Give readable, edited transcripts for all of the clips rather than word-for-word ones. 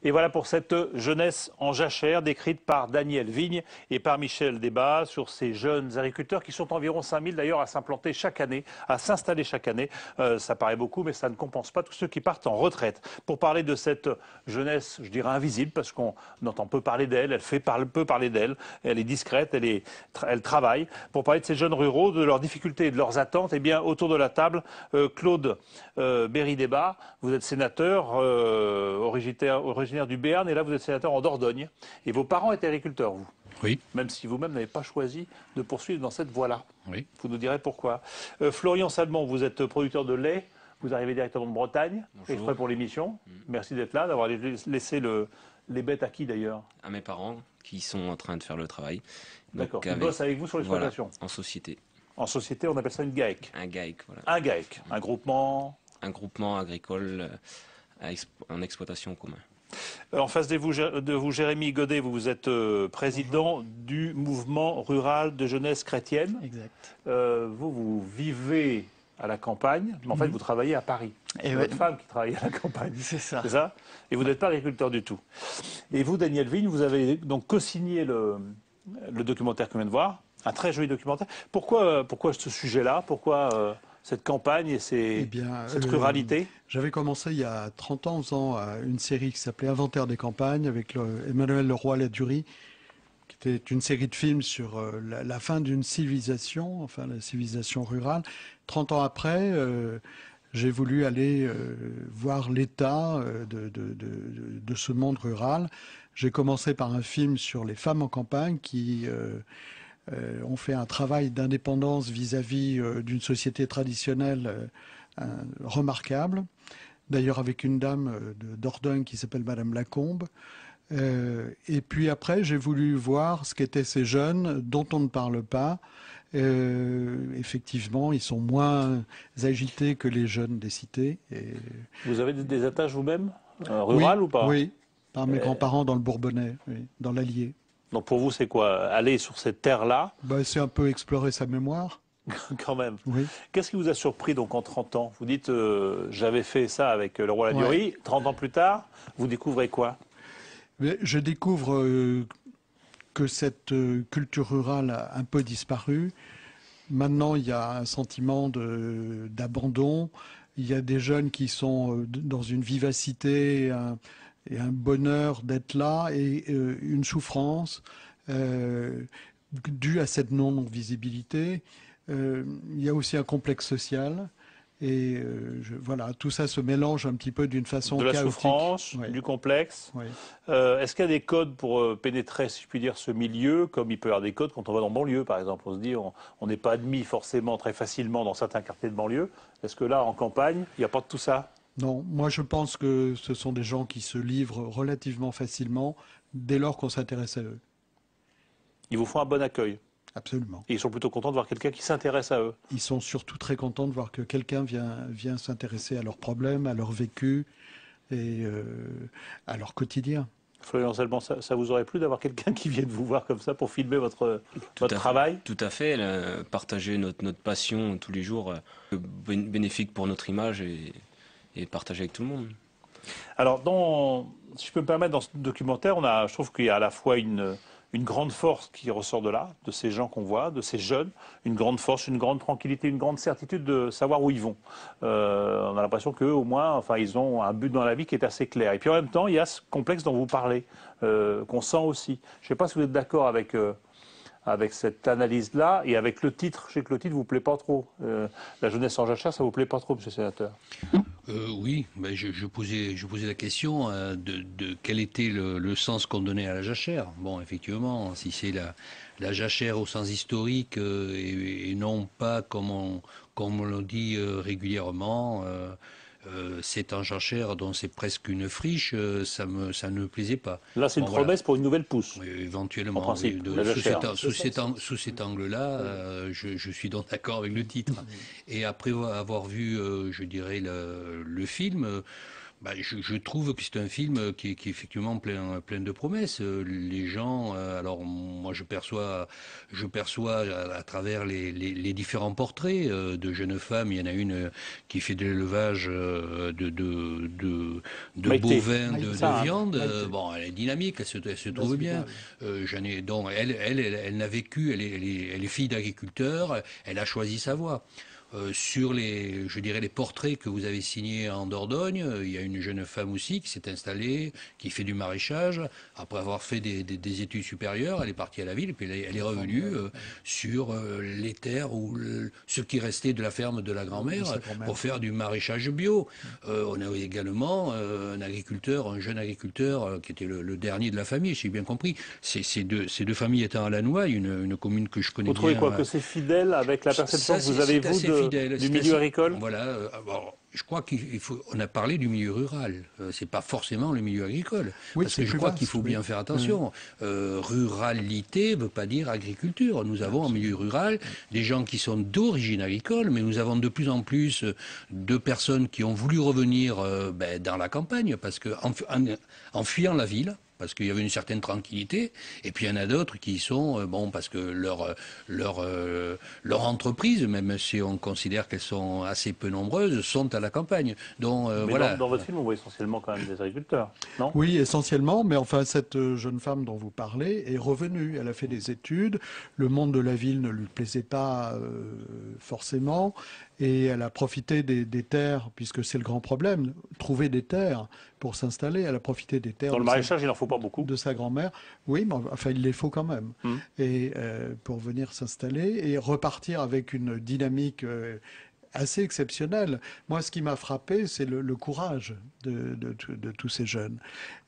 Et voilà pour cette jeunesse en jachère décrite par Daniel Vigne et par Michel Debat sur ces jeunes agriculteurs qui sont environ 5000 d'ailleurs à s'implanter chaque année, à s'installer chaque année. Ça paraît beaucoup, mais ça ne compense pas tous ceux qui partent en retraite. Pour parler de cette jeunesse, je dirais invisible, parce qu'on entend peu parler d'elle, peu parler d'elle, elle est discrète, elle travaille. Pour parler de ces jeunes ruraux, de leurs difficultés et de leurs attentes, eh bien, autour de la table, Claude Berry-Debat, vous êtes sénateur originaire du Béarn, et là vous êtes sénateur en Dordogne. Et vos parents étaient agriculteurs, vous? Oui. Même si vous-même n'avez pas choisi de poursuivre dans cette voie-là. Oui. Vous nous direz pourquoi. Florian Salmon, vous êtes producteur de lait, vous arrivez directement de Bretagne, exprès pour l'émission. Merci d'être là, d'avoir laissé les bêtes à qui d'ailleurs? À mes parents qui sont en train de faire le travail. D'accord, ils bossent avec vous sur l'exploitation? Voilà, en société. En société, on appelle ça une GAEC. Un GAEC, voilà. Un GAEC, un groupement... Un groupement agricole en exploitation commune. En face de vous, Jérémy Godet, vous êtes président du mouvement rural de jeunesse chrétienne. Exact. Vous vivez à la campagne, mais en fait vous travaillez à Paris. Et c'est votre femme qui travaille à la campagne. C'est ça. C'est ça? Et vous n'êtes pas agriculteur du tout. Et vous, Daniel Vigne, vous avez donc co-signé le documentaire qu'on vient de voir, un très joli documentaire. Pourquoi ce sujet-là? Pourquoi cette campagne et cette ruralité? J'avais commencé il y a 30 ans en faisant une série qui s'appelait Inventaire des campagnes avec Emmanuel Leroy-Ladurie, qui était une série de films sur la fin d'une civilisation, enfin la civilisation rurale. 30 ans après, j'ai voulu aller voir l'état de ce monde rural. J'ai commencé par un film sur les femmes en campagne qui... ont fait un travail d'indépendance vis-à-vis d'une société traditionnelle remarquable. D'ailleurs, avec une dame de Dordogne qui s'appelle Madame Lacombe. Et puis après, j'ai voulu voir ce qu'étaient ces jeunes dont on ne parle pas. Effectivement, ils sont moins agités que les jeunes des cités. Et... Vous avez des attaches vous-même, rurales ou pas? Oui, par mes grands-parents dans le Bourbonnais, oui, dans l'Allier. Donc pour vous, c'est quoi? Aller sur cette terre-là? C'est un peu explorer sa mémoire. Quand même. Oui. Qu'est-ce qui vous a surpris donc en 30 ans? Vous dites, j'avais fait ça avec Leroy-Ladurie. 30 ans plus tard, vous découvrez quoi? Je découvre que cette culture rurale a un peu disparu. Maintenant, il y a un sentiment d'abandon. Il y a des jeunes qui sont dans une vivacité et un bonheur d'être là et une souffrance due à cette non-visibilité. Il y a aussi un complexe social et voilà, tout ça se mélange un petit peu d'une façon chaotique. De la souffrance, ouais. Du complexe. Ouais. Est-ce qu'il y a des codes pour pénétrer, si je puis dire, ce milieu, comme il peut y avoir des codes quand on va dans banlieue, par exemple? On se dit, on n'est pas admis forcément très facilement dans certains quartiers de banlieue. Est-ce que là, en campagne, il n'y a pas de tout ça? Non, moi je pense que ce sont des gens qui se livrent relativement facilement dès lors qu'on s'intéresse à eux. Ils vous font un bon accueil? Absolument. Et ils sont plutôt contents de voir quelqu'un qui s'intéresse à eux? Ils sont surtout très contents de voir que quelqu'un vient s'intéresser à leurs problèmes, à leur vécu et à leur quotidien. Florian Salmon, ça vous aurait plu d'avoir quelqu'un qui vienne vous voir comme ça pour filmer votre travail? Tout à fait. Partager notre passion tous les jours, bénéfique pour notre image et partager avec tout le monde. Alors, si je peux me permettre, dans ce documentaire, je trouve qu'il y a à la fois une grande force qui ressort de ces gens qu'on voit, de ces jeunes, une grande force, une grande tranquillité, une grande certitude de savoir où ils vont. On a l'impression qu'eux, au moins, ils ont un but dans la vie qui est assez clair. Et puis en même temps, il y a ce complexe dont vous parlez, qu'on sent aussi. Je ne sais pas si vous êtes d'accord avec cette analyse-là et avec le titre. Je sais que le titre ne vous plaît pas trop. La jeunesse en jachère, ça ne vous plaît pas trop, monsieur le sénateur? Oui, je posais la question de quel était le sens qu'on donnait à la jachère. Bon, effectivement, si c'est la jachère au sens historique et non pas comme on le dit régulièrement, c'est en jachère dont c'est presque une friche, ça ne me plaisait pas. Là, c'est une promesse pour une nouvelle pousse. Oui, éventuellement, en principe, sous cet angle-là, je suis donc d'accord avec le titre. Et après avoir vu, je dirais, le film, Je trouve que c'est un film qui est effectivement plein de promesses. Les gens, alors moi je perçois à travers les différents portraits de jeunes femmes. Il y en a une qui fait de l'élevage de bovins, de viande. Bon, elle est dynamique, elle se trouve bien. Donc elle n'a vécu, elle est fille d'agriculteur, elle a choisi sa voie. Sur je dirais les portraits que vous avez signés en Dordogne, il y a une jeune femme aussi qui s'est installée, qui fait du maraîchage. Après avoir fait des études supérieures, elle est partie à la ville, et puis elle est revenue sur les terres ou ce qui restait de la ferme de la grand-mère pour faire du maraîchage bio. On a également un jeune agriculteur qui était le dernier de la famille, si j'ai bien compris. Ces deux familles étant à Lannoy, une commune que je connais bien. Vous trouvez quoi, que c'est fidèle avec la perception que vous avez, vous, du milieu agricole? Voilà. Je crois on a parlé du milieu rural. C'est pas forcément le milieu agricole. Oui, parce que je crois qu'il faut bien faire attention. Ruralité ne veut pas dire agriculture. Nous avons en milieu rural des gens qui sont d'origine agricole, mais nous avons de plus en plus de personnes qui ont voulu revenir dans la campagne, parce que en fuyant la ville, parce qu'il y avait une certaine tranquillité, et puis il y en a d'autres qui sont, parce que leur entreprise, même si on considère qu'elles sont assez peu nombreuses, sont à la campagne. Donc, mais voilà. Dans votre film, on voit essentiellement quand même des agriculteurs, non? Oui, essentiellement, mais enfin, cette jeune femme dont vous parlez est revenue. Elle a fait des études, le monde de la ville ne lui plaisait pas forcément, et elle a profité des terres, puisque c'est le grand problème, trouver des terres pour s'installer. Elle a profité des terres. Dans le maraîchage, il n'en faut pas beaucoup. De sa grand-mère. Oui, mais enfin, il les faut quand même. Et pour venir s'installer et repartir avec une dynamique assez exceptionnelle. Moi, ce qui m'a frappé, c'est le courage de tous ces jeunes.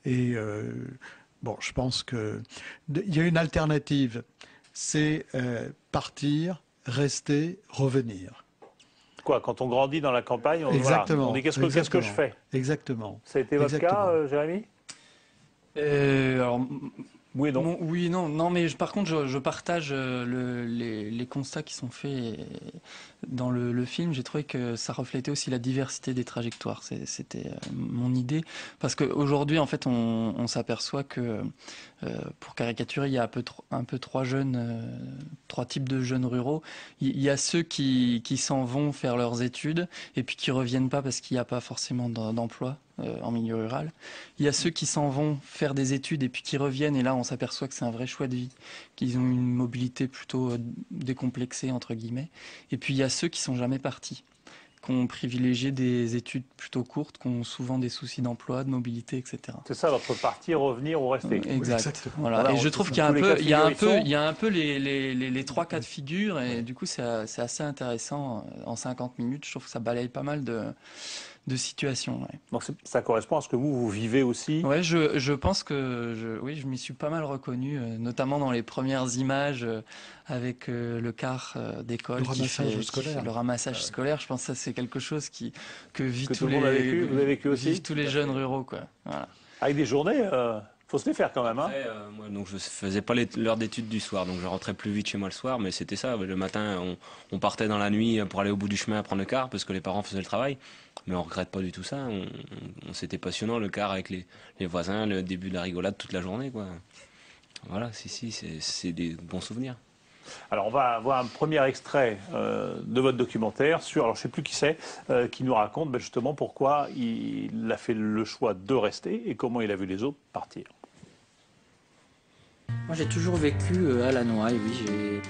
Et je pense qu'il y a une alternative. C'est partir, rester, revenir. Quoi, quand on grandit dans la campagne, Exactement. On dit qu'est-ce que je fais? Exactement. Ça a été votre cas, Jérémy? Alors, oui et non. Oui, non, mais par contre, je partage les constats qui sont faits dans le film. J'ai trouvé que ça reflétait aussi la diversité des trajectoires. C'était mon idée. Parce qu'aujourd'hui, en fait, on s'aperçoit que, pour caricaturer, il y a un peu trois types de jeunes ruraux. Il y a ceux qui s'en vont faire leurs études et puis qui reviennent pas parce qu'il n'y a pas forcément d'emploi en milieu rural. Il y a ceux qui s'en vont faire des études et puis qui reviennent, et là on s'aperçoit que c'est un vrai choix de vie, qu'ils ont une mobilité plutôt décomplexée entre guillemets. Et puis il y a ceux qui sont jamais partis, qui ont privilégié des études plutôt courtes, qui ont souvent des soucis d'emploi, de mobilité, etc. C'est ça, votre partir, revenir ou rester. Exact. Voilà. Et je trouve qu'il y a un peu les trois cas de figure, et du coup c'est assez intéressant. En 50 minutes, je trouve que ça balaye pas mal de situations. Ouais. Donc ça correspond à ce que vous vivez aussi. Ouais, je pense que je m'y suis pas mal reconnu, notamment dans les premières images avec le car d'école qui fait le ramassage scolaire. Je pense que ça c'est quelque chose que vivent tous les jeunes ruraux, quoi. Voilà. Avec des journées, faut se les faire quand même. Hein. Après, moi, donc je faisais pas l'heure d'études du soir, donc je rentrais plus vite chez moi le soir, mais c'était ça. Le matin, on partait dans la nuit pour aller au bout du chemin à prendre le car parce que les parents faisaient le travail. Mais on regrette pas du tout ça. C'était passionnant, le car avec les voisins, le début de la rigolade toute la journée, quoi. Voilà, c'est des bons souvenirs. Alors on va voir un premier extrait de votre documentaire sur, alors je ne sais plus qui c'est, qui nous raconte justement pourquoi il a fait le choix de rester et comment il a vu les autres partir. Moi j'ai toujours vécu à Lannoy, oui.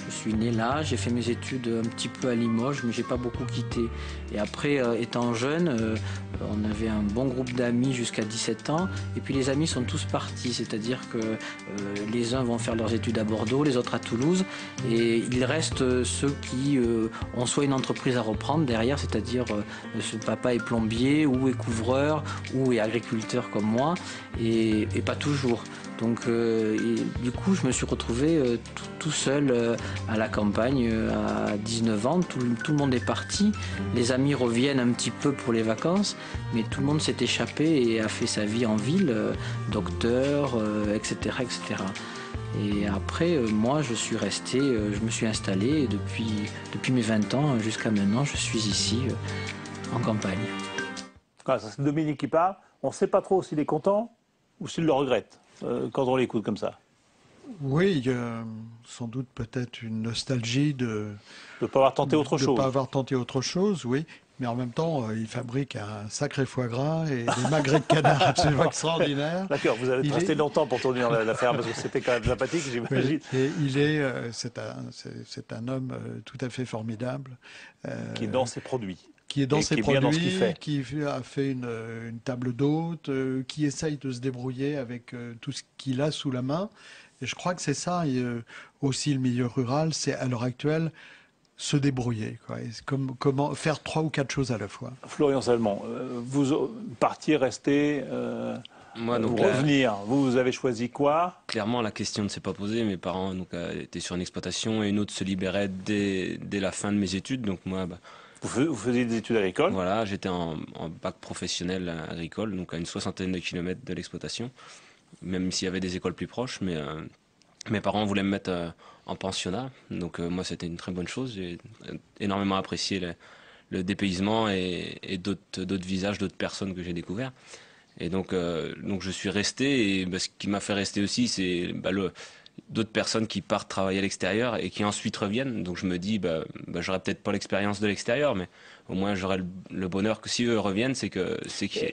Je suis né là, j'ai fait mes études un petit peu à Limoges, mais j'ai pas beaucoup quitté. Et après, étant jeune, on avait un bon groupe d'amis jusqu'à 17 ans. Et puis les amis sont tous partis, c'est-à-dire que les uns vont faire leurs études à Bordeaux, les autres à Toulouse. Et il reste ceux qui ont soit une entreprise à reprendre derrière, c'est-à-dire ce papa est plombier ou est couvreur ou est agriculteur comme moi, et pas toujours. Donc du coup, je me suis retrouvé tout seul à la campagne à 19 ans. Tout le monde est parti. Les amis reviennent un petit peu pour les vacances, mais tout le monde s'est échappé et a fait sa vie en ville, docteur, etc., etc. Et après, moi, je suis resté, je me suis installé et depuis mes 20 ans jusqu'à maintenant, je suis ici en campagne. Ah, ça, c'est Dominique qui parle. On ne sait pas trop s'il est content ou s'il le regrette quand on l'écoute comme ça. Oui, il y a sans doute peut-être une nostalgie De ne pas avoir tenté autre de chose. pas avoir tenté autre chose, oui. Mais en même temps, il fabrique un sacré foie gras et des magrets de canard absolument extraordinaires. D'accord, vous avez Il resté est- longtemps pour tourner la ferme parce que c'était quand même sympathique, j'imagine. Oui, et c'est un homme tout à fait formidable. Qui est dans ses produits. Qui est dans Et ses qui est bien dans ce qu'il produits, fait. qui a fait une table d'hôte, qui essaye de se débrouiller avec tout ce qu'il a sous la main. Et je crois que c'est ça, aussi le milieu rural, c'est à l'heure actuelle se débrouiller, quoi. Et c'est comment faire 3 ou 4 choses à la fois. Florian Salmon, vous partiez, rester, Moi, vous donc, là, revenir. Vous avez choisi quoi? clairement, la question ne s'est pas posée. Mes parents donc, étaient sur une exploitation et une autre se libérait dès la fin de mes études. Donc moi, Vous faisiez des études agricoles. voilà, j'étais en bac professionnel agricole, donc à une 60aine de kilomètres de l'exploitation, même s'il y avait des écoles plus proches. Mais mes parents voulaient me mettre en pensionnat, donc moi c'était une très bonne chose. J'ai énormément apprécié le dépaysement et d'autres visages, d'autres personnes que j'ai découverts. Et donc je suis resté. Et ce qui m'a fait rester aussi, c'est d'autres personnes qui partent travailler à l'extérieur et qui ensuite reviennent. Donc je me dis, j'aurais peut-être pas l'expérience de l'extérieur, mais au moins j'aurais le bonheur que si eux reviennent, c'est qu'il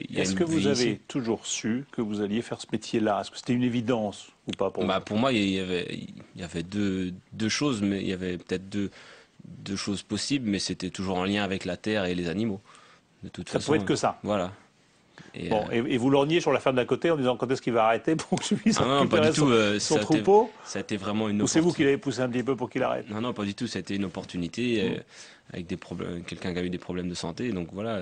y a Est-ce une que vous vie avez ici. toujours su que vous alliez faire ce métier-là? Est-ce que c'était une évidence ou pas pour vous? Pour moi, il y avait deux choses, mais il y avait peut-être deux choses possibles, mais c'était toujours en lien avec la terre et les animaux. De toute Ça façon, pouvait être que ça. Voilà. Et, Bon, et vous lorgniez sur la ferme d'à côté en disant quand est-ce qu'il va arrêter pour que je puisse non, pas récupérer du tout. son Ça a été- troupeau? ça a été vraiment une Ou c'est vous qui opportunité. l'avez poussé un petit peu pour qu'il arrête? Non, non, pas du tout. C'était une opportunité avec des problèmes, quelqu'un qui a eu des problèmes de santé. Donc voilà,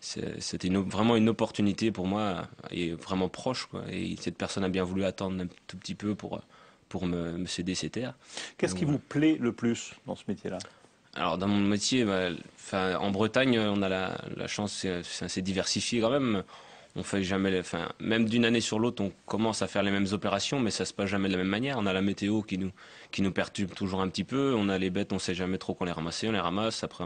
c'était vraiment une opportunité pour moi et vraiment proche, quoi. Et cette personne a bien voulu attendre un tout petit peu pour me céder ses terres. Qu'est-ce qui vous plaît le plus dans ce métier-là? Alors dans mon métier, en Bretagne, on a la chance, c'est assez diversifié quand même. On fait jamais, même d'une année sur l'autre, on commence à faire les mêmes opérations, mais ça se passe jamais de la même manière. On a la météo qui nous perturbe toujours un petit peu. On a les bêtes, on sait jamais trop qu'on les ramasse. On les ramasse. Après,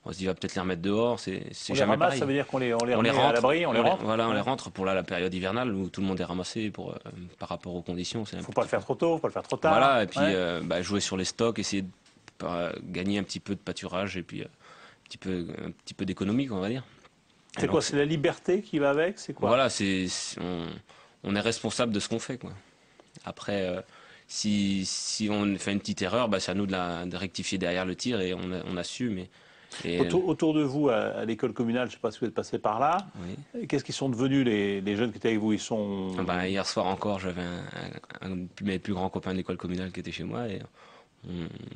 on se dit va peut-être les remettre dehors. C'est On les jamais ramasse, pareil. ça veut dire qu'on les On les remet à rentre, l'abri, on les rentre? Voilà, on les rentre pour la période hivernale où tout le monde est ramassé par rapport aux conditions. C'est un Faut pas le petit faire trop tôt, faut pas le faire trop tard. Voilà, et puis Ouais. jouer sur les stocks, essayer de gagner un petit peu de pâturage et puis un petit peu d'économie, on va dire. C'est quoi? C'est la liberté qui va avec? C'est quoi? Voilà, on est responsable de ce qu'on fait, quoi. Après, si on fait une petite erreur, c'est à nous de rectifier derrière le tir et on assume. Autour de vous, à l'école communale, je ne sais pas si vous êtes passé par là, Oui. qu'est-ce qu'ils sont devenus les jeunes qui étaient avec vous? Ils sont... Hier soir encore, j'avais un de mes plus grands copains de l'école communale qui était chez moi et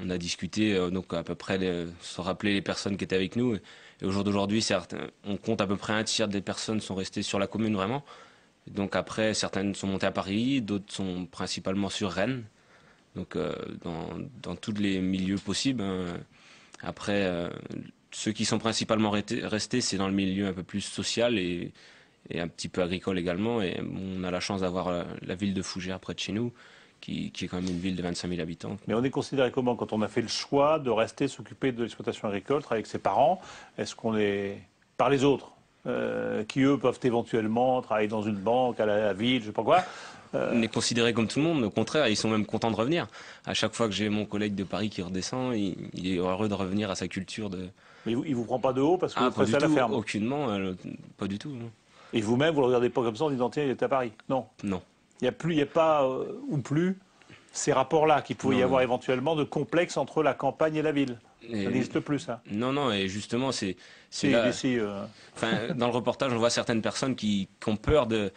on a discuté, donc à peu près, se rappeler les personnes qui étaient avec nous. Et au jour d'aujourd'hui, on compte à peu près un tiers des personnes sont restées sur la commune vraiment. Donc après, certaines sont montées à Paris, d'autres sont principalement sur Rennes. Donc dans tous les milieux possibles, hein. Après, ceux qui sont principalement restés, c'est dans le milieu un peu plus social et un petit peu agricole également. Et on a la chance d'avoir la ville de Fougères près de chez nous, qui est quand même une ville de 25 000 habitants. Mais on est considéré comment quand on a fait le choix de rester s'occuper de l'exploitation agricole, travailler avec ses parents? Est-ce qu'on est par les autres qui eux peuvent éventuellement travailler dans une banque, à la ville, je sais pas quoi? On est considéré comme tout le monde, au contraire, ils sont même contents de revenir. À chaque fois que j'ai mon collègue de Paris qui redescend, il est heureux de revenir à sa culture de... Mais il vous prend pas de haut parce que vous pas faites du ça à la tout, ferme. aucunement, pas du tout. Non. Et vous-même, vous le regardez pas comme ça en disant tiens, il est à Paris. Non. Non. Il n'y a pas ou plus ces rapports-là qu'il pouvait y avoir éventuellement de complexe entre la campagne et la ville. Ça n'existe plus, ça. Non, et justement, c'est Si, là... si, Dans le reportage, on voit certaines personnes qui ont peur de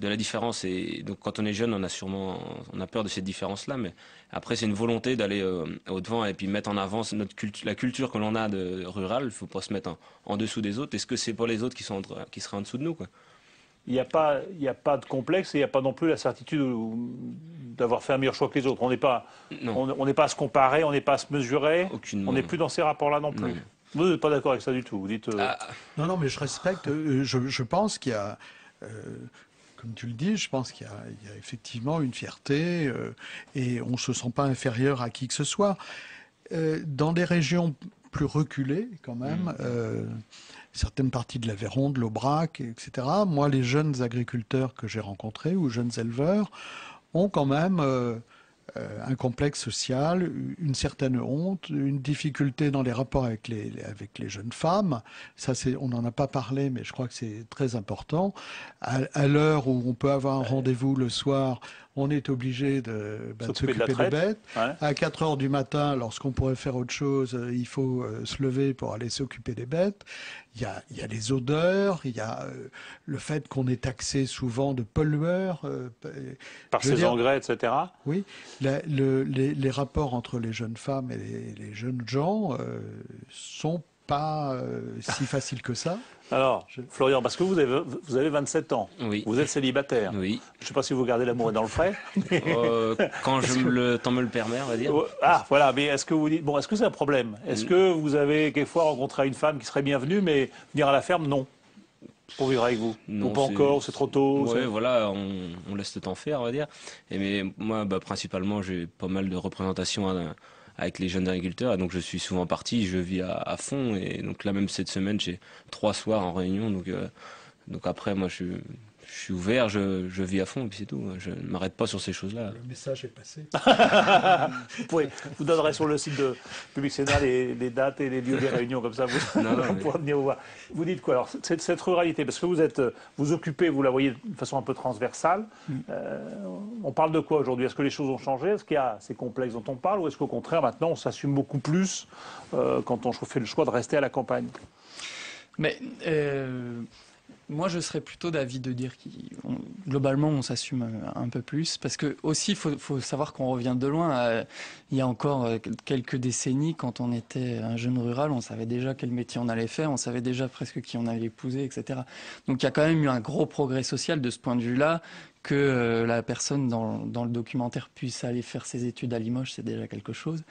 la différence. Et donc, quand on est jeune, on a peur de cette différence-là. Mais après, c'est une volonté d'aller au devant et puis mettre en avant la culture que l'on a de rural. Il ne faut pas se mettre en dessous des autres. Est-ce que c'est pas les autres qui seraient en dessous de nous, quoi? il n'y a pas de complexe et il n'y a pas non plus la certitude d'avoir fait un meilleur choix que les autres. On n'est pas à se comparer, on n'est pas à se mesurer. Aucunement. On n'est plus dans ces rapports-là non plus. Non. Vous n'êtes pas d'accord avec ça du tout. Vous dites. Non, mais je respecte. Je pense qu'il y a, comme tu le dis, je pense qu'il y a effectivement une fierté et on ne se sent pas inférieur à qui que ce soit. Dans des régions plus reculées, quand même, certaines parties de l'Aveyron, de l'Aubrac, etc. Moi, les jeunes agriculteurs que j'ai rencontrés ou jeunes éleveurs ont quand même un complexe social, une certaine honte, une difficulté dans les rapports avec les jeunes femmes. Ça, on n'en a pas parlé, mais je crois que c'est très important. À l'heure où on peut avoir un rendez-vous le soir, on est obligé de s'occuper des bêtes. Ouais. À 4 heures du matin, lorsqu'on pourrait faire autre chose, il faut se lever pour aller s'occuper des bêtes. Il y a les odeurs, il y a le fait qu'on est taxé souvent de pollueurs. Par ces engrais, etc. Oui, les rapports entre les jeunes femmes et les jeunes gens sont pas si faciles que ça. Alors, Florian, parce que vous avez 27 ans, Oui. vous êtes célibataire. Oui. Je ne sais pas si vous gardez l'amour dans le frais. Quand le temps me le permet, on va dire. Ah, voilà, mais est-ce que vous dites, bon, est-ce que c'est un problème? Est-ce que vous avez quelquefois rencontré une femme qui serait bienvenue, mais venir à la ferme, non? Pour vivre avec vous? Non, ou pas encore, c'est trop tôt? Ouais, voilà, on laisse le temps faire, on va dire. Mais moi, principalement, j'ai pas mal de représentations avec les jeunes agriculteurs, et donc je suis souvent parti, je vis à fond, et donc là même cette semaine j'ai 3 soirs en réunion, donc après moi je suis ouvert, je vis à fond et puis c'est tout, je ne m'arrête pas sur ces choses-là. Le message est passé. Vous donnerez sur le site de Public Sénat les dates et les lieux des réunions, comme ça vous pourrez venir vous voir. Vous dites quoi alors, cette ruralité, parce que vous occupez, vous la voyez de façon un peu transversale, on parle de quoi aujourd'hui? Est-ce que les choses ont changé? Est-ce qu'il y a ces complexes dont on parle, ou est-ce qu'au contraire maintenant on s'assume beaucoup plus quand on fait le choix de rester à la campagne? Mais moi, je serais plutôt d'avis de dire que globalement, on s'assume un peu plus. Parce que aussi, il faut savoir qu'on revient de loin. Il y a encore quelques décennies, quand on était un jeune rural, on savait déjà quel métier on allait faire, on savait déjà presque qui on allait épouser, etc. Donc il y a quand même eu un gros progrès social de ce point de vue-là. Que la personne dans le documentaire puisse aller faire ses études à Limoges, c'est déjà quelque chose.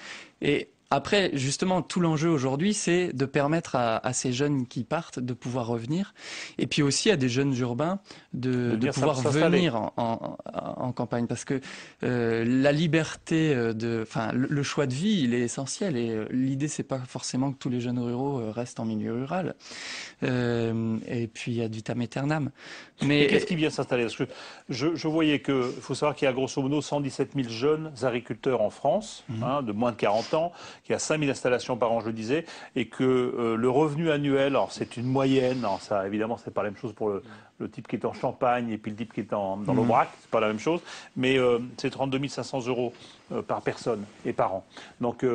Et après, justement, tout l'enjeu aujourd'hui, c'est de permettre à ces jeunes qui partent de pouvoir revenir, et puis aussi à des jeunes urbains de pouvoir venir en campagne, parce que la liberté, le choix de vie, il est essentiel, et l'idée, c'est pas forcément que tous les jeunes ruraux restent en milieu rural, et puis ad vitam aeternam. Mais qu'est-ce qui vient s'installer? Parce que je voyais qu'il faut savoir qu'il y a grosso modo 117 000 jeunes agriculteurs en France, de moins de 40 ans, qu'il y a 5 000 installations par an, je le disais, et que le revenu annuel, alors c'est une moyenne, alors ça évidemment c'est pas la même chose pour le type qui est en Champagne et puis le type qui est dans l'Aubrac, c'est pas la même chose, mais c'est 32 500 € par personne et par an. Donc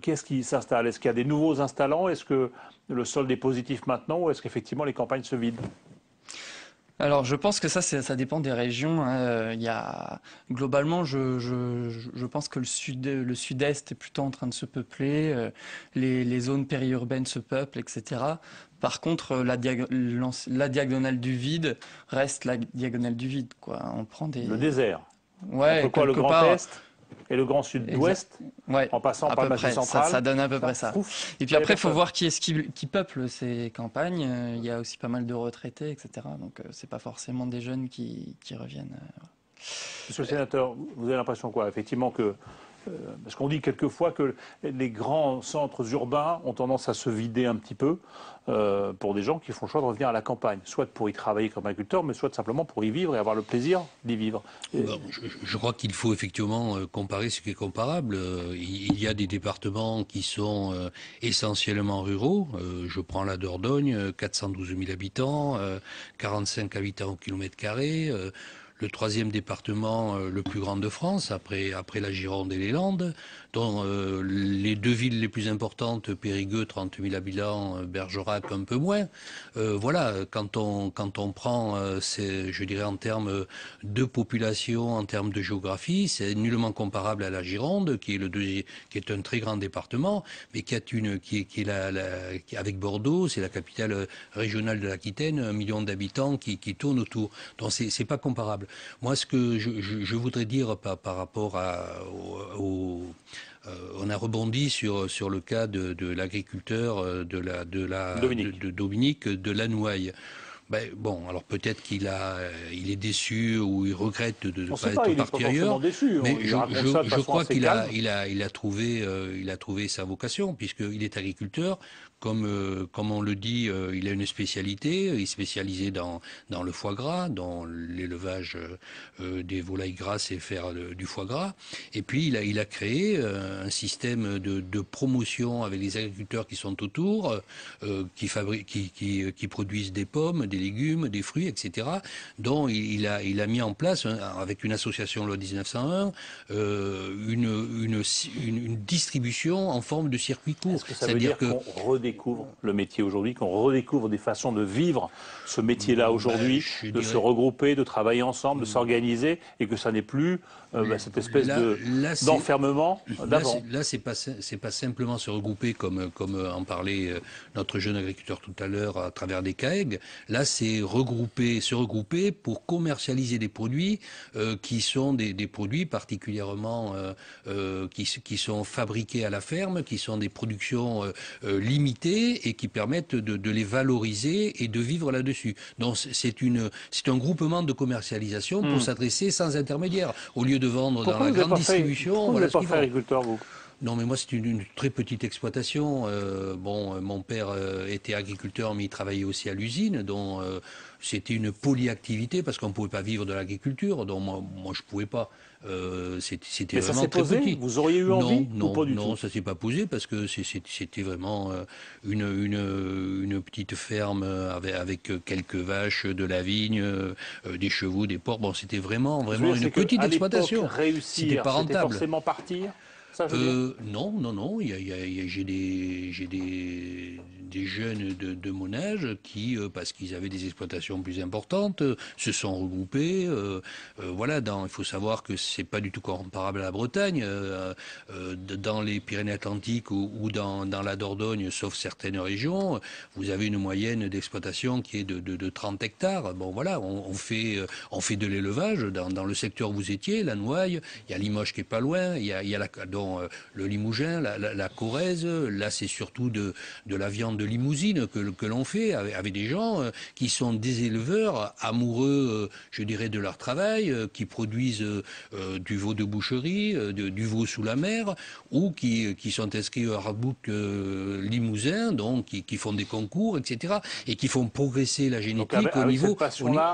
qu'est-ce qui s'installe? Est-ce qu'il y a des nouveaux installants? Est-ce que le solde est positif maintenant, ou est-ce qu'effectivement les campagnes se vident? Alors, je pense que ça dépend des régions. Il y a globalement, je pense que le sud-est est plutôt en train de se peupler. Les zones périurbaines se peuplent, etc. Par contre, la diagonale du vide reste la diagonale du vide, quoi. On prend le désert. Ouais, entre quoi, le Grand Est et le Grand Sud-Ouest, ouais, en passant par le Massif central. Ça donne à peu près ça. Et puis après, il faut voir qui est-ce qui peuple ces campagnes. Il y a aussi pas mal de retraités, etc. Donc, c'est pas forcément des jeunes qui reviennent. Monsieur le sénateur, vous avez l'impression quoi? Effectivement que... parce qu'on dit quelquefois que les grands centres urbains ont tendance à se vider un petit peu pour des gens qui font le choix de revenir à la campagne, soit pour y travailler comme agriculteur, mais soit simplement pour y vivre et avoir le plaisir d'y vivre. Je crois qu'il faut effectivement comparer ce qui est comparable. Il y a des départements qui sont essentiellement ruraux. Je prends la Dordogne, 412 000 habitants, 45 habitants au kilomètre carré. Le 3e département le plus grand de France, après la Gironde et les Landes, dont les 2 villes les plus importantes, Périgueux, 30 000 habitants, Bergerac, un peu moins. Voilà, quand on prend, je dirais en termes de population, en termes de géographie, c'est nullement comparable à la Gironde, qui est un très grand département, mais qui est avec Bordeaux, c'est la capitale régionale de l'Aquitaine, 1 million d'habitants qui tournent autour. Donc c'est pas comparable. Moi, ce que je voudrais dire par rapport on a rebondi sur le cas de l'agriculteur de Dominique de Lanouaille. Bon, alors peut-être il est déçu ou il regrette de ne pas être parti pas ailleurs. Déçu, mais je crois qu'il calme. il a trouvé sa vocation, puisqu'il est agriculteur. Comme on le dit, il a une spécialité. Il est spécialisé dans le foie gras, dans l'élevage des volailles grasses et faire du foie gras. Et puis il a créé un système de promotion avec les agriculteurs qui sont autour, qui produisent des pommes, des légumes, des fruits, etc. dont il a mis en place, avec une association loi 1901, une distribution en forme de circuit court. Est-ce que ça veut dire qu'on redécouvre le métier aujourd'hui, qu'on redécouvre des façons de vivre ce métier-là aujourd'hui, de se regrouper, de travailler ensemble, de s'organiser, et que ça n'est plus cette espèce d'enfermement d'avant? Là, c'est pas simplement se regrouper comme en parlait notre jeune agriculteur tout à l'heure à travers des CAEG. Là, c'est se regrouper pour commercialiser des produits qui sont des produits particulièrement qui sont fabriqués à la ferme, qui sont des productions limitées et qui permettent de les valoriser et de vivre là-dessus. Donc c'est un groupement de commercialisation pour s'adresser sans intermédiaire. Au lieu de vendre dans la grande distribution, pourquoi vous n'êtes pas fait agriculteur, vous? Non, mais moi, c'est une très petite exploitation. Mon père était agriculteur, mais il travaillait aussi à l'usine, donc c'était une polyactivité parce qu'on ne pouvait pas vivre de l'agriculture. Donc moi je ne pouvais pas. C'était vraiment très petit. Vous auriez eu envie? Non, ça ne s'est pas posé parce que c'était vraiment une petite ferme avec quelques vaches, de la vigne, des chevaux, des porcs. Bon, c'était vraiment une petite exploitation. C'était pas rentable. C'était forcément partir? Non. J'ai des jeunes de mon âge qui, parce qu'ils avaient des exploitations plus importantes, se sont regroupés. Il faut savoir que c'est pas du tout comparable à la Bretagne. Dans les Pyrénées-Atlantiques ou dans la Dordogne, sauf certaines régions, vous avez une moyenne d'exploitation qui est de 30 hectares. Bon, voilà, on fait de l'élevage dans le secteur où vous étiez, la Nouaille, il y a Limoges qui est pas loin, il y a le Limousin, la Corrèze. Là, c'est surtout de la viande de limousine que l'on fait avec des gens qui sont des éleveurs amoureux, je dirais, de leur travail, qui produisent du veau de boucherie, du veau sous la mer, ou qui sont inscrits au hardbook limousin, donc qui font des concours, etc., et qui font progresser la génétique au niveau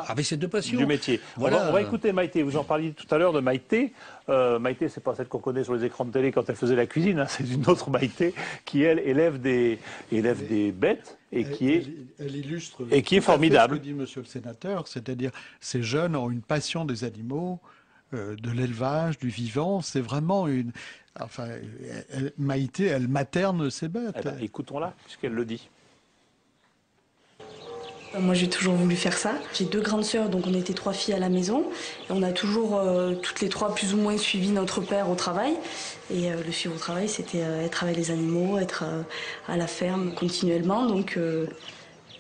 avec cette passion du métier. Voilà. On va écouter Maïté. Vous en parliez tout à l'heure de Maïté. Maïté, c'est pas celle qu'on connaît sur les écrans de télé quand elle faisait la cuisine, hein. C'est une autre Maïté qui, elle, élève des bêtes et elle illustre et qui est formidable. Ce que dit Monsieur le Sénateur, c'est-à-dire ces jeunes ont une passion des animaux, de l'élevage, du vivant. C'est vraiment Maïté, elle materne ses bêtes. Eh ben, écoutons-la, puisqu'elle le dit. Moi, j'ai toujours voulu faire ça. J'ai 2 grandes sœurs, donc on était 3 filles à la maison. Et on a toujours, toutes les 3, plus ou moins suivi notre père au travail. Et le suivre au travail, c'était être avec les animaux, être à la ferme continuellement. Donc,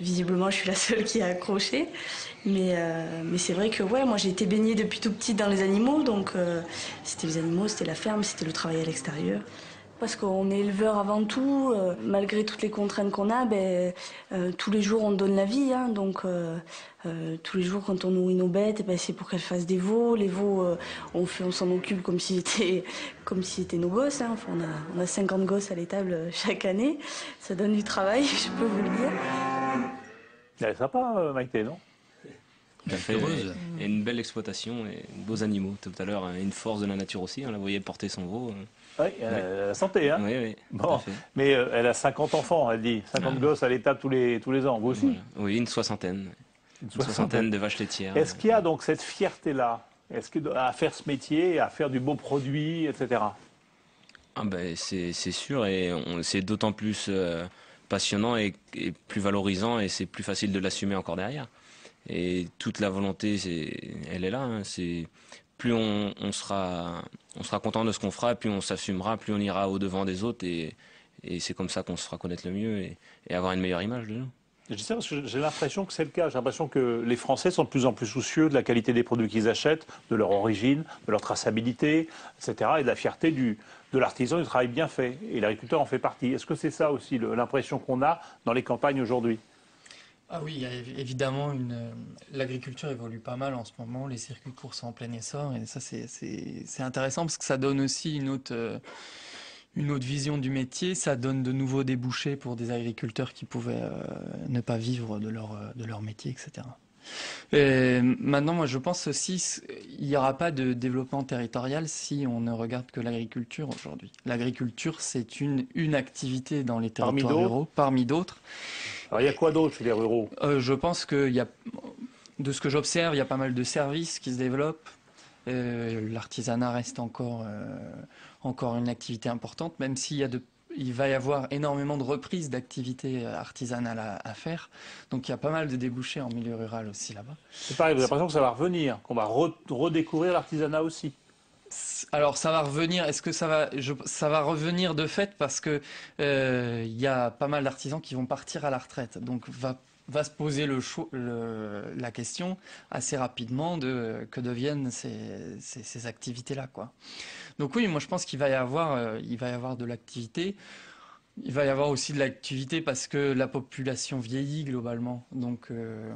visiblement, je suis la seule qui a accroché. Mais c'est vrai que moi, j'ai été baignée depuis tout petit dans les animaux. Donc, c'était les animaux, c'était la ferme, c'était le travail à l'extérieur. Parce qu'on est éleveur avant tout, malgré toutes les contraintes qu'on a, tous les jours on donne la vie, hein, donc tous les jours quand on nourrit nos bêtes, c'est pour qu'elles fassent des veaux. Les veaux, on s'en occupe comme si c'était nos gosses, hein. Enfin, on a 50 gosses à l'étable chaque année, ça donne du travail, je peux vous le dire. Elle est sympa, Maïté, non? Elle fait une belle exploitation et de beaux animaux. Tout à l'heure, une force de la nature aussi, on la voyait porter son veau. Oui, la santé, hein. Oui, bon, mais elle a 50 enfants, elle dit. 50 gosses à l'étable tous les ans. Vous aussi? Voilà. Oui, une soixantaine. Une soixantaine de vaches laitières. Est-ce qu'il y a donc cette fierté-là à faire ce métier, à faire du beau produit, etc. C'est sûr, et c'est d'autant plus passionnant et plus valorisant, et c'est plus facile de l'assumer encore derrière. Et toute la volonté, elle est là. Hein. Plus on sera content de ce qu'on fera, plus on s'assumera, plus on ira au-devant des autres, et c'est comme ça qu'on se fera connaître le mieux et avoir une meilleure image de nous. Je dis ça parce que j'ai l'impression que c'est le cas. J'ai l'impression que les Français sont de plus en plus soucieux de la qualité des produits qu'ils achètent, de leur origine, de leur traçabilité, etc. et de la fierté de l'artisan, du travail bien fait. Et l'agriculteur en fait partie. Est-ce que c'est ça aussi l'impression qu'on a dans les campagnes aujourd'hui? Ah oui, il y a évidemment l'agriculture évolue pas mal en ce moment, les circuits courts sont en plein essor et ça c'est intéressant parce que ça donne aussi une autre vision du métier, ça donne de nouveaux débouchés pour des agriculteurs qui pouvaient ne pas vivre de leur métier, etc. Et maintenant, moi, je pense aussi il n'y aura pas de développement territorial si on ne regarde que l'agriculture aujourd'hui. L'agriculture, c'est une activité dans les territoires ruraux, parmi d'autres. Alors, il y a quoi d'autre chez les ruraux? Je pense qu'il y a, de ce que j'observe, il y a pas mal de services qui se développent. L'artisanat reste encore une activité importante, même il va y avoir énormément de reprises d'activités artisanales à faire. Donc il y a pas mal de débouchés en milieu rural aussi là-bas. C'est pareil, j'ai l'impression que ça va revenir, qu'on va redécouvrir l'artisanat aussi. Alors ça va revenir, est-ce que ça va revenir de fait parce que il y a pas mal d'artisans qui vont partir à la retraite. Donc va se poser la question assez rapidement que deviennent ces activités-là, quoi. Donc oui, moi je pense qu'il va y avoir de l'activité. Il va y avoir aussi de l'activité parce que la population vieillit globalement, donc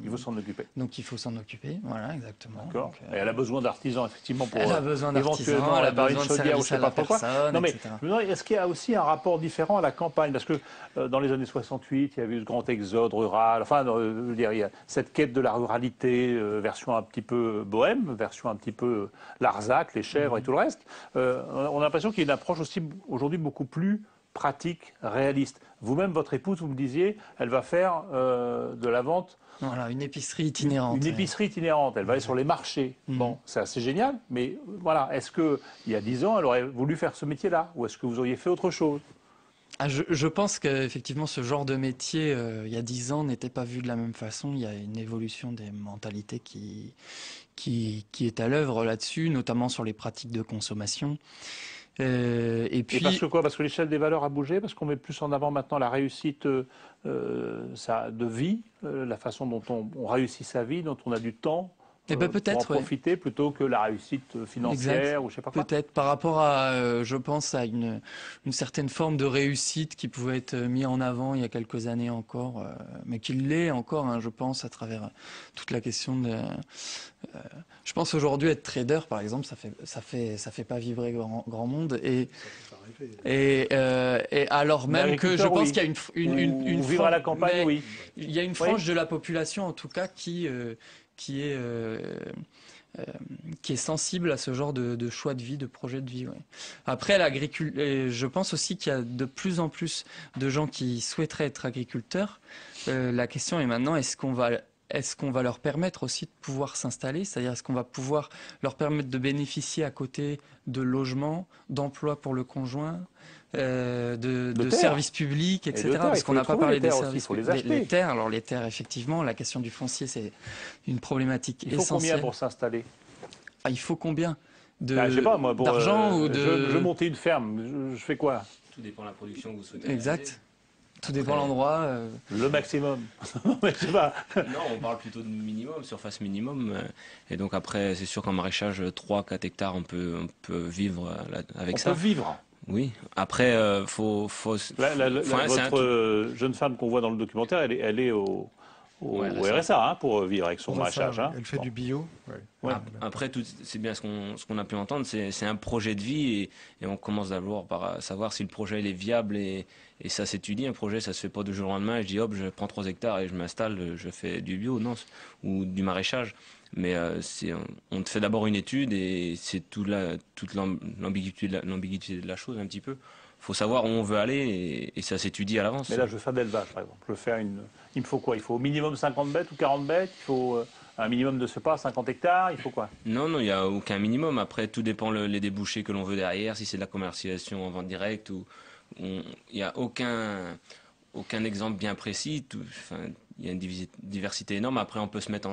il faut s'en occuper. Donc il faut s'en occuper, voilà, exactement. D'accord. Et elle a besoin d'artisans effectivement pour elle a besoin d'artisans, éventuellement elle a réparer besoin une de chaudière ou je service sais pas pourquoi. Non mais etc. je me demande, est-ce qu'il y a aussi un rapport différent à la campagne parce que dans les années 68, il y a eu ce grand exode rural. Enfin, je veux dire, il y a cette quête de la ruralité, version un petit peu bohème, version un petit peu Larzac, les chèvres et tout le reste. On a l'impression qu'il y a une approche aussi aujourd'hui beaucoup plus pratique, réaliste. Vous-même, votre épouse, vous me disiez, elle va faire de la vente. Voilà, une épicerie itinérante. Une épicerie itinérante. Elle va aller sur les marchés. Bon, c'est assez génial. Mais voilà, est-ce qu'il y a 10 ans, elle aurait voulu faire ce métier-là? Ou est-ce que vous auriez fait autre chose? Je pense qu'effectivement, ce genre de métier, il y a 10 ans, n'était pas vu de la même façon. Il y a une évolution des mentalités qui est à l'œuvre là-dessus, notamment sur les pratiques de consommation. Et puis, parce que quoi? Parce que l'échelle des valeurs a bougé, parce qu'on met plus en avant maintenant la réussite de vie, la façon dont on réussit sa vie, dont on a du temps peut-être, pour en profiter plutôt que la réussite financière exact. Ou je sais pas quoi. Peut-être par rapport à, je pense, à une certaine forme de réussite qui pouvait être mise en avant il y a quelques années encore, mais qui l'est encore, hein, je pense, à travers toute la question de... je pense aujourd'hui être trader, par exemple, ça fait pas vibrer grand monde et alors même que je pense qu'il y a une vivre à la campagne, oui. Il y a une frange de la population en tout cas qui est sensible à ce genre de choix de vie, de projet de vie. Ouais. Après, je pense aussi qu'il y a de plus en plus de gens qui souhaiteraient être agriculteurs. La question est maintenant, est-ce qu'on va leur permettre aussi de pouvoir s'installer? C'est-à-dire, est-ce qu'on va pouvoir leur permettre de bénéficier à côté de logements, d'emplois pour le conjoint, de services publics, etc. Parce qu'on n'a pas parlé des services publics. Les terres, alors les terres, effectivement, la question du foncier, c'est une problématique essentielle. Il faut combien pour s'installer? Il faut combien je sais pas, moi, d'argent ou de... Je veux monter une ferme, je fais quoi? Tout dépend de la production que vous souhaitez. Exact. Tout dépend de l'endroit. Le maximum. Je sais pas. Non, on parle plutôt de minimum, surface minimum. Et donc après, c'est sûr qu'en maraîchage, 3-4 hectares, on peut vivre avec ça. On peut vivre. Oui. Après, faut... Votre jeune femme qu'on voit dans le documentaire, elle est au RSA pour vivre avec son maraîchage. Elle fait du bio. Ouais. Après, c'est bien ce qu'on a pu entendre, c'est un projet de vie et on commence d'abord par savoir si le projet il est viable et ça s'étudie. Un projet, ça se fait pas du jour au lendemain. Je dis hop, je prends 3 hectares et je m'installe, je fais du bio, non, ou du maraîchage. Mais on te fait d'abord une étude et c'est toute l'ambiguïté de la chose un petit peu. Faut savoir où on veut aller et ça s'étudie à l'avance. Mais là, je veux faire de l'élevage, par exemple. Il me faut quoi? Il faut au minimum 50 bêtes ou 40 bêtes? Il faut un minimum de, 50 hectares? Il faut quoi? Non, il n'y a aucun minimum. Après, tout dépend les débouchés que l'on veut derrière, si c'est de la commercialisation en vente directe ou... Il n'y a aucun exemple bien précis. Il y a une diversité énorme. Après, on peut se mettre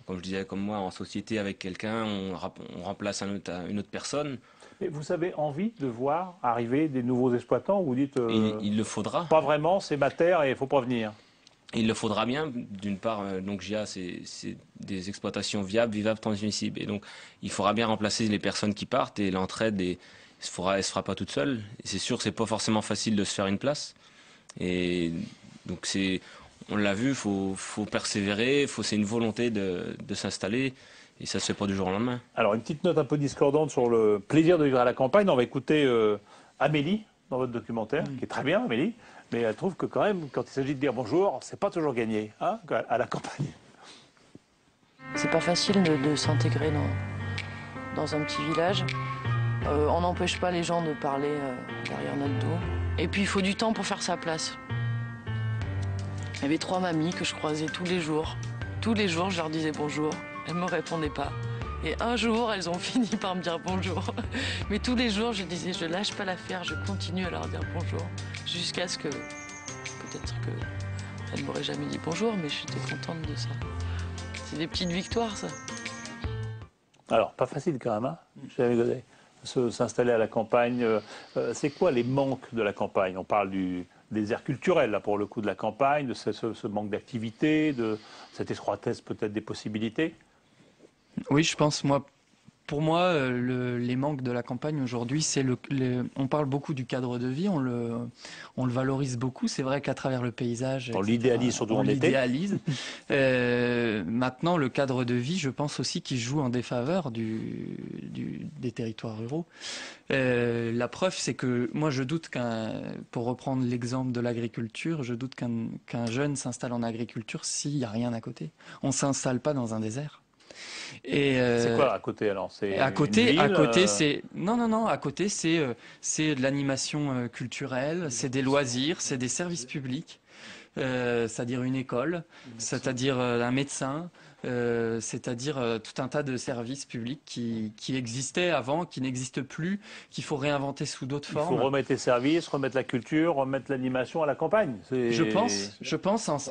comme je disais, comme moi, en société avec quelqu'un, on remplace une autre personne. Et vous avez envie de voir arriver des nouveaux exploitants? Vous dites il le faudra. Pas vraiment, c'est ma terre et il ne faut pas venir. Il le faudra bien. D'une part, donc GIA, c'est des exploitations viables, transmissibles. Et donc, il faudra bien remplacer les personnes qui partent et l'entraide elle se fera pas toute seule. Et c'est sûr que c'est pas forcément facile de se faire une place. Et donc on l'a vu, faut persévérer, c'est une volonté de s'installer. Et ça se fait pas du jour au lendemain. Alors, une petite note un peu discordante sur le plaisir de vivre à la campagne. On va écouter Amélie dans votre documentaire, qui est très bien, Amélie. Mais elle trouve que quand même, quand il s'agit de dire bonjour, c'est pas toujours gagné, hein, à la campagne. C'est pas facile de s'intégrer dans un petit village. On n'empêche pas les gens de parler derrière notre dos. Et puis il faut du temps pour faire sa place. Il y avait 3 mamies que je croisais tous les jours. Tous les jours, je leur disais bonjour. Elles ne me répondaient pas. Et un jour, elles ont fini par me dire bonjour. Mais tous les jours, je disais, je lâche pas l'affaire, je continue à leur dire bonjour. Jusqu'à ce que, peut-être que elles ne m'auraient jamais dit bonjour, mais j'étais contente de ça. C'est des petites victoires, ça. Alors, pas facile quand même, hein, Jérémy Godet, s'installer à la campagne. C'est quoi les manques de la campagne? On parle des aires culturelles, là, pour le coup, de la campagne, de ce manque d'activité, de cette étroitesse peut-être des possibilités. Oui, je pense, pour moi, les manques de la campagne aujourd'hui, c'est on parle beaucoup du cadre de vie, on le valorise beaucoup. C'est vrai qu'à travers le paysage, on l'idéalise surtout en été. On l'idéalise. Maintenant, le cadre de vie, je pense aussi qu'il joue en défaveur des territoires ruraux. La preuve, c'est que moi, je doute pour reprendre l'exemple de l'agriculture, je doute qu'un jeune s'installe en agriculture s'il n'y a rien à côté. On ne s'installe pas dans un désert. C'est quoi à côté alors? À côté, c'est non. À côté, c'est de l'animation culturelle, c'est des loisirs, c'est des services publics, c'est-à-dire une école, c'est-à-dire un médecin. C'est-à-dire tout un tas de services publics qui existaient avant, qui n'existent plus, qu'il faut réinventer sous d'autres formes. Il faut remettre les services, remettre la culture, remettre l'animation à la campagne. Je pense.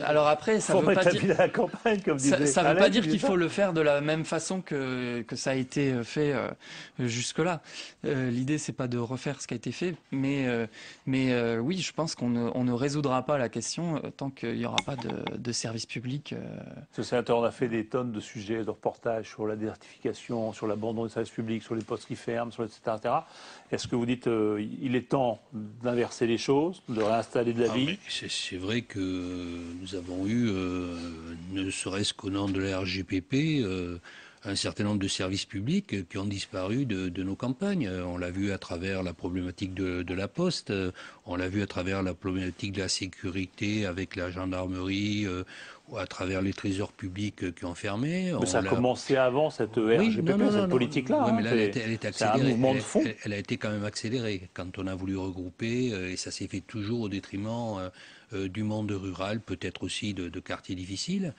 Alors après, ça ne veut pas dire la ville à la campagne, comme disait ça veut pas dire qu'il faut le faire de la même façon que ça a été fait jusque-là. L'idée, c'est pas de refaire ce qui a été fait, mais oui, je pense qu'on ne résoudra pas la question tant qu'il n'y aura pas de services publics. On a fait des tonnes de sujets, de reportages sur la désertification, sur l'abandon des services publics, sur les postes qui ferment, etc. Est-ce que vous dites il est temps d'inverser les choses, de réinstaller de la vie? C'est vrai que nous avons eu, ne serait-ce qu'au nom de la RGPP, un certain nombre de services publics qui ont disparu de nos campagnes. On l'a vu à travers la problématique de la Poste, on l'a vu à travers la problématique de la sécurité avec la gendarmerie, ou à travers les trésors publics qui ont fermé. Mais ça a commencé avant cette RGPP, cette politique-là. Oui, mais là, elle est accélérée. C'est un mouvement de fond. Elle a été quand même accélérée quand on a voulu regrouper, et ça s'est fait toujours au détriment du monde rural, peut-être aussi de quartiers difficiles.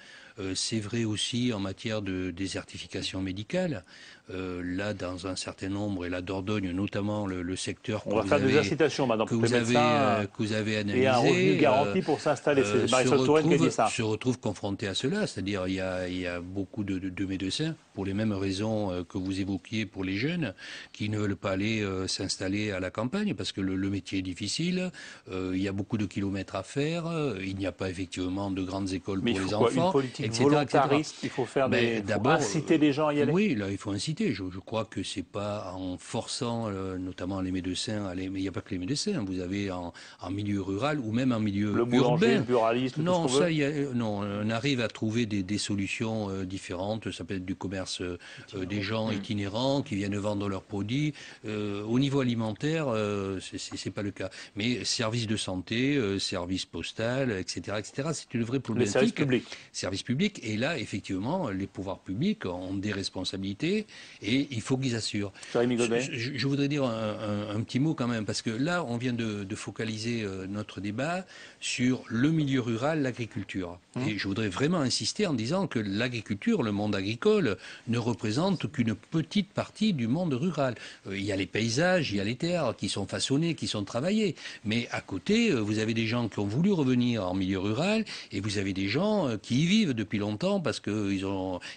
C'est vrai aussi en matière de désertification médicale. Là, dans un certain nombre, et la Dordogne, notamment le secteur on va faire des incitations maintenant que vous avez analysé, et un revenu garanti pour s'installer. C'est Marisol Touraine qui a dit ça. Se retrouve confronté à cela, c'est-à-dire il y a beaucoup de médecins, pour les mêmes raisons que vous évoquiez pour les jeunes, qui ne veulent pas aller s'installer à la campagne parce que le métier est difficile, il y a beaucoup de kilomètres à faire, il n'y a pas effectivement de grandes écoles pour les enfants. Une politique volontariste, il faut faire d'abord inciter les gens à y aller. Oui, là il faut inciter. Je crois que c'est pas en forçant notamment les médecins à aller, mais il n'y a pas que les médecins. Vous avez en milieu rural ou même en milieu le boulanger, le buraliste, non, tout ce qu'on veut. Non, on arrive à trouver des solutions différentes. Ça peut être du commerce des gens itinérants qui viennent vendre leurs produits. Au niveau alimentaire, c'est pas le cas. Mais services de santé, services postal, etc., c'est une vraie problématique. Les services publics. Services publics. Et là, effectivement, les pouvoirs publics ont des responsabilités et il faut qu'ils assurent. Je voudrais dire un petit mot quand même, parce que là, on vient de focaliser notre débat sur le milieu rural, l'agriculture. Et je voudrais vraiment insister en disant que l'agriculture, le monde agricole, ne représente qu'une petite partie du monde rural. Il y a les paysages, il y a les terres qui sont façonnées, qui sont travaillées. Mais à côté, vous avez des gens qui ont voulu revenir en milieu rural et vous avez des gens qui y vivent depuis longtemps parce qu'ils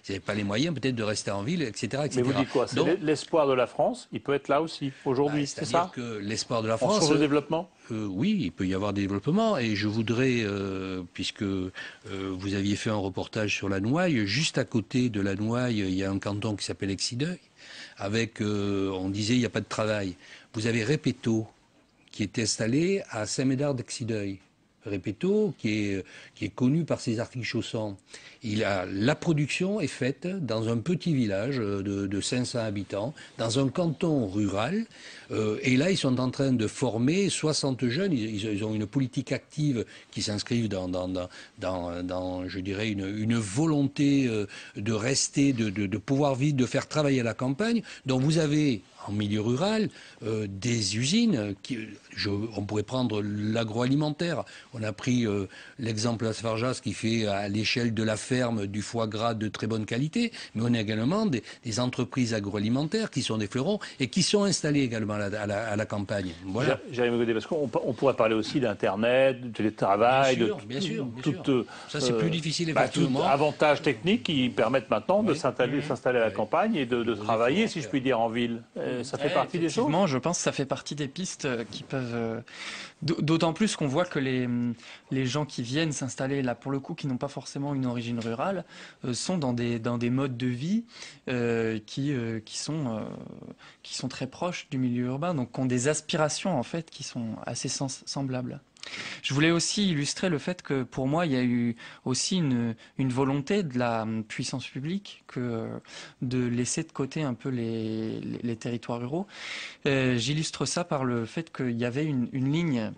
n'avaient pas les moyens peut-être de rester en ville, etc. Mais vous dites quoi? C'est l'espoir de la France, il peut être là aussi, aujourd'hui, c'est ça? C'est-à-dire que l'espoir de la France... Sur le développement oui, il peut y avoir des développements et je voudrais, puisque vous aviez fait un reportage sur la Nouaille, juste à côté de la Nouaille, il y a un canton qui s'appelle Exideuil, avec, on disait, il n'y a pas de travail. Vous avez Répéto, qui est installé à Saint-Médard d'Exideuil. Repetto, qui est connu par ses articles chaussants. La production est faite dans un petit village de 500 habitants, dans un canton rural. Et là, ils sont en train de former 60 jeunes. Ils ont une politique active qui s'inscrivent dans, je dirais, une volonté de rester, de pouvoir vivre, de faire travailler à la campagne. Donc vous avez en milieu rural des usines on pourrait prendre l'agroalimentaire. On a pris l'exemple d'Asfarjas qui fait à l'échelle de la ferme du foie gras de très bonne qualité, mais on a également des entreprises agroalimentaires qui sont des fleurons et qui sont installées également à la campagne. Voilà. Jérémy Godet, parce qu'on pourrait parler aussi d'Internet, du télétravail, bien sûr. Ça, c'est plus difficile effectivement. Avantages techniques qui permettent maintenant de s'installer à la campagne et de travailler, si je puis dire, en ville. Ça fait partie des choses. Je pense que ça fait partie des pistes qui peuvent. D'autant plus qu'on voit que les gens qui viennent s'installer là, pour le coup, qui n'ont pas forcément une origine rurale, sont dans des modes de vie qui sont très proches du milieu urbain, donc qui ont des aspirations en fait qui sont assez semblables. Je voulais aussi illustrer le fait que pour moi il y a eu aussi une volonté de la puissance publique de laisser de côté un peu les territoires ruraux. J'illustre ça par le fait qu'il y avait une ligne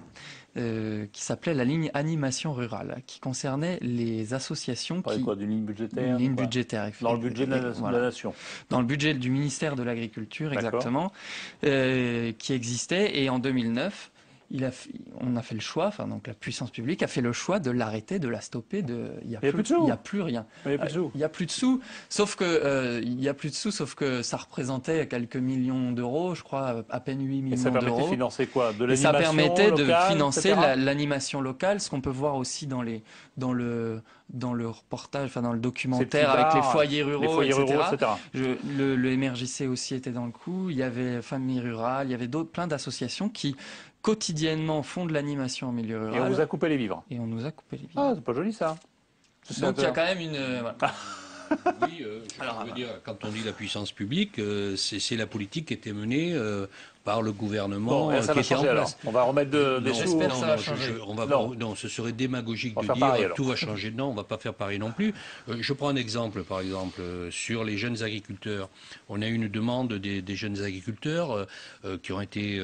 qui s'appelait la ligne animation rurale, qui concernait les associations d'une ligne budgétaire. Une ligne budgétaire. Dans le budget de la nation. Dans le budget du ministère de l'Agriculture, exactement, qui existait. Et en 2009, on a fait le choix, donc la puissance publique a fait le choix de l'arrêter, de la stopper. Il n'y a plus rien. Il n'y a plus de sous. Sauf que ça représentait quelques millions d'euros, je crois, à peine 8 millions d'euros. Et ça permettait de financer quoi? De l'animation locale, ça permettait de financer etc. l'animation locale, ce qu'on peut voir aussi dans le reportage, dans le documentaire avec les foyers ruraux, etc. Le MRJC aussi était dans le coup. Il y avait Famille Rurale, il y avait plein d'associations qui quotidiennement font de l'animation en milieu rural. Et on vous a coupé les vivres. Et on nous a coupé les vivres. Ah, c'est pas joli ça. Donc il y a quand même une... Oui, je veux dire, quand on dit la puissance publique, c'est la politique qui était menée par le gouvernement qui était en place. On va remettre des sous. Non, ce serait démagogique de dire tout va changer. Non, on ne va pas faire pareil non plus. Je prends un exemple, par exemple, sur les jeunes agriculteurs. On a eu une demande des jeunes agriculteurs qui ont été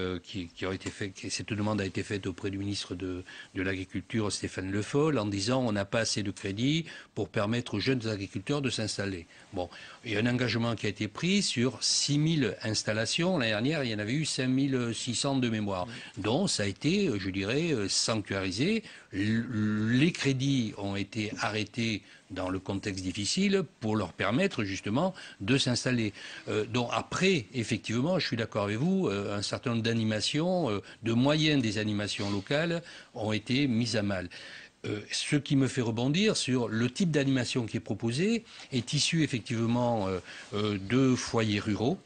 faits. Cette demande a été faite auprès du ministre de l'Agriculture, Stéphane Le Foll, en disant on n'a pas assez de crédits pour permettre aux jeunes agriculteurs de s'installer. Bon, il y a un engagement qui a été pris sur 6 000 installations. L'année dernière, il y en avait eu 5 600 de mémoire. Donc, ça a été, je dirais, sanctuarisé. Les crédits ont été arrêtés dans le contexte difficile pour leur permettre justement de s'installer. Donc après, effectivement, je suis d'accord avec vous, un certain nombre d'animations, de moyens des animations locales ont été mises à mal. Ce qui me fait rebondir sur le type d'animation qui est proposé est issu effectivement de foyers ruraux.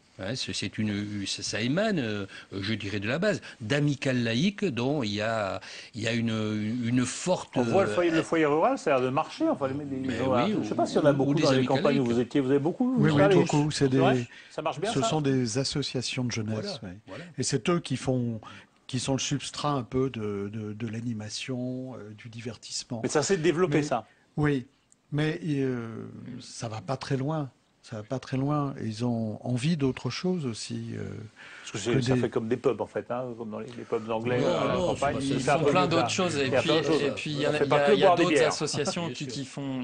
Ça émane, je dirais, de la base, d'amicales laïques dont il y a une forte... On voit le foyer rural, ça a l'air de marcher. Enfin, je ne sais pas s'il y en a beaucoup dans les campagnes où vous étiez. Vous avez beaucoup? Oui, beaucoup. Ça marche bien, ce sont des associations de jeunesse. Voilà. Et c'est eux qui sont le substrat un peu de l'animation, du divertissement. Mais ça s'est développé, ça. Oui, mais ça va pas très loin. Ça va pas très loin. Ils ont envie d'autre chose aussi. Parce que ça fait comme des pubs, en fait, comme dans les pubs anglais à la campagne. Ils font plein d'autres choses. Et puis, il y a d'autres associations qui font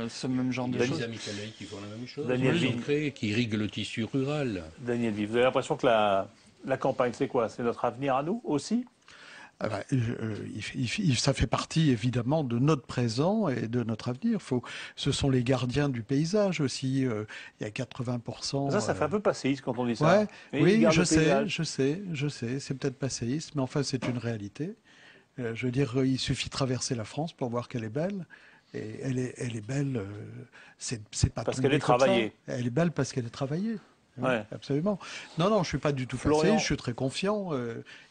ce même genre de choses. Les amicales laïques qui font la même chose. Qui irriguent le tissu rural. Daniel Vive, vous avez l'impression que la campagne, c'est quoi? C'est notre avenir à nous aussi? Ça fait partie évidemment de notre présent et de notre avenir. Ce sont les gardiens du paysage aussi. Il y a 80%. Ça fait un peu passéiste quand on dit ça. Oui, je sais. C'est peut-être passéiste, mais enfin c'est une réalité. Je veux dire, il suffit de traverser la France pour voir qu'elle est belle. Et elle est belle. C'est pas parce qu'elle est travaillée. Elle est belle parce qu'elle est travaillée. Ouais. Absolument. Non, je ne suis pas du tout passé, je suis très confiant.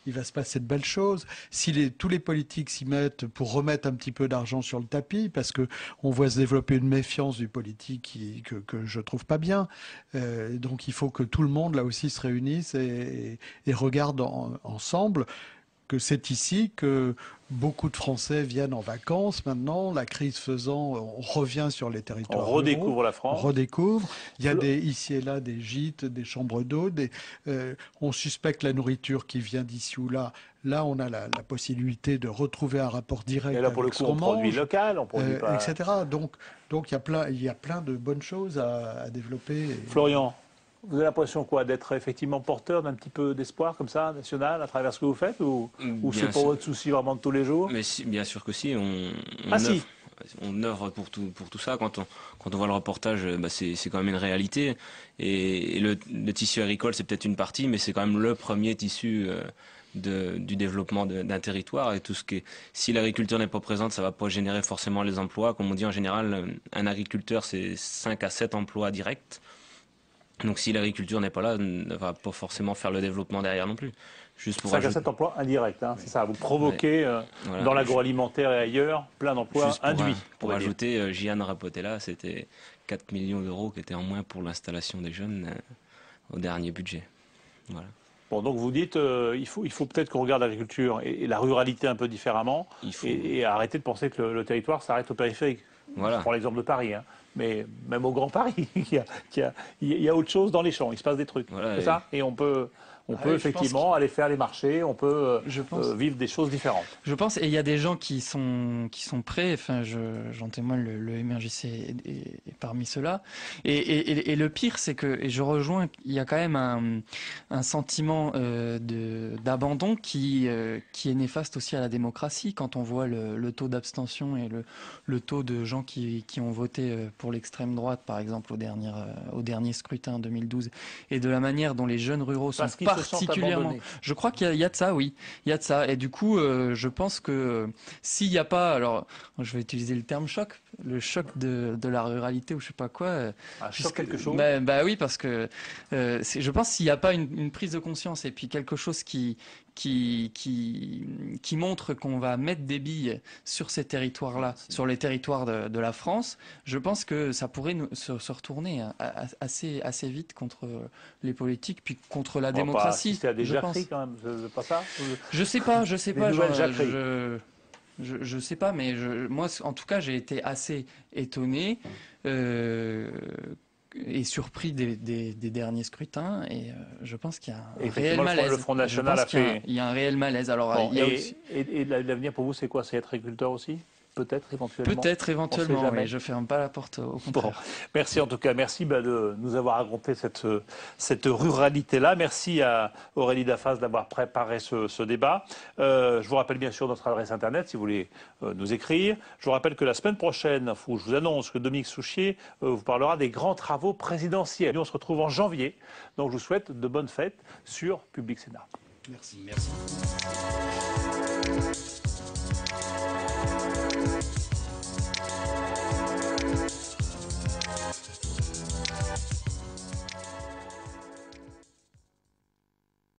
Il va se passer de belles choses. Si tous les politiques s'y mettent pour remettre un petit peu d'argent sur le tapis, parce qu'on voit se développer une méfiance du politique que je ne trouve pas bien. Donc il faut que tout le monde, là aussi, se réunisse et regarde ensemble. que c'est ici que beaucoup de Français viennent en vacances maintenant. La crise faisant, on revient sur les territoires On redécouvre ruraux, la France. On redécouvre. Il y a ici et là des gîtes, des chambres d'eau. On suspecte la nourriture qui vient d'ici ou là. Là, on a la possibilité de retrouver un rapport direct et là, pour avec le ce coup, qu'on on produit mange, local, on produit pas... etc. Donc il y a plein de bonnes choses à développer. Florian, vous avez l'impression quoi, d'être effectivement porteur d'un petit peu d'espoir comme ça, national, à travers ce que vous faites, ou c'est pas votre souci vraiment de tous les jours? Mais si, bien sûr que si. On œuvre pour tout ça. Quand on voit le reportage, c'est quand même une réalité. Et le tissu agricole, c'est peut-être une partie, mais c'est quand même le premier tissu du développement d'un territoire. Et si l'agriculture n'est pas présente, ça ne va pas générer forcément les emplois. Comme on dit en général, un agriculteur, c'est 5 à 7 emplois directs. Donc si l'agriculture n'est pas là, ne va pas forcément faire le développement derrière non plus. Juste pour 5 à 7 emplois indirects, hein, c'est ça. Vous provoquez dans l'agroalimentaire et ailleurs plein d'emplois induits. Pour ajouter, Gian Rapotella, c'était 4 millions d'euros qui étaient en moins pour l'installation des jeunes au dernier budget. Voilà. Bon, donc vous dites il faut peut-être qu'on regarde l'agriculture et la ruralité un peu différemment et arrêter de penser que le territoire s'arrête au périphérique. Voilà. Je prends l'exemple de Paris, hein. Mais même au Grand Paris, il y a autre chose dans les champs, il se passe des trucs. Voilà, c'est ça. Et on peut effectivement aller faire les marchés, on peut vivre des choses différentes. Je pense, et il y a des gens qui sont prêts, enfin j'en témoigne, le MRJC est parmi ceux-là. Et le pire, c'est que, et je rejoins, il y a quand même un sentiment d'abandon qui est néfaste aussi à la démocratie, quand on voit le taux d'abstention et le taux de gens qui ont voté pour l'extrême droite, par exemple, au dernier scrutin en 2012, et de la manière dont les jeunes ruraux sont particulièrement... Je crois qu'il y a de ça, oui. Il y a de ça. Et du coup, je pense que s'il n'y a pas... Alors, je vais utiliser le terme choc, le choc de la ruralité ou je sais pas quoi. Un choc quelque chose. Bah oui, parce que je pense s'il n'y a pas une prise de conscience et puis quelque chose qui montre qu'on va mettre des billes sur ces territoires-là, sur les territoires de la France, je pense que ça pourrait se retourner assez vite contre les politiques, puis contre la démocratie. C'était à des jacqueries quand même, c'est pas ça? Je sais pas. Je sais pas, mais moi, en tout cas, j'ai été assez étonné et surpris des derniers scrutins, et je pense qu'il y a un réel malaise. Le Front National a fait... Il y a un réel malaise. Alors, et l'avenir pour vous, c'est quoi? C'est être agriculteur aussi? Peut-être éventuellement. Peut-être éventuellement, mais je ne ferme pas la porte, au contraire. Bon. Merci en tout cas, merci de nous avoir raconté cette ruralité-là. Merci à Aurélie Dafas d'avoir préparé ce débat. Je vous rappelle bien sûr notre adresse internet si vous voulez nous écrire. Je vous rappelle que la semaine prochaine, je vous annonce que Dominique Souchier vous parlera des grands travaux présidentiels. Nous, on se retrouve en janvier, donc je vous souhaite de bonnes fêtes sur Public Sénat. Merci.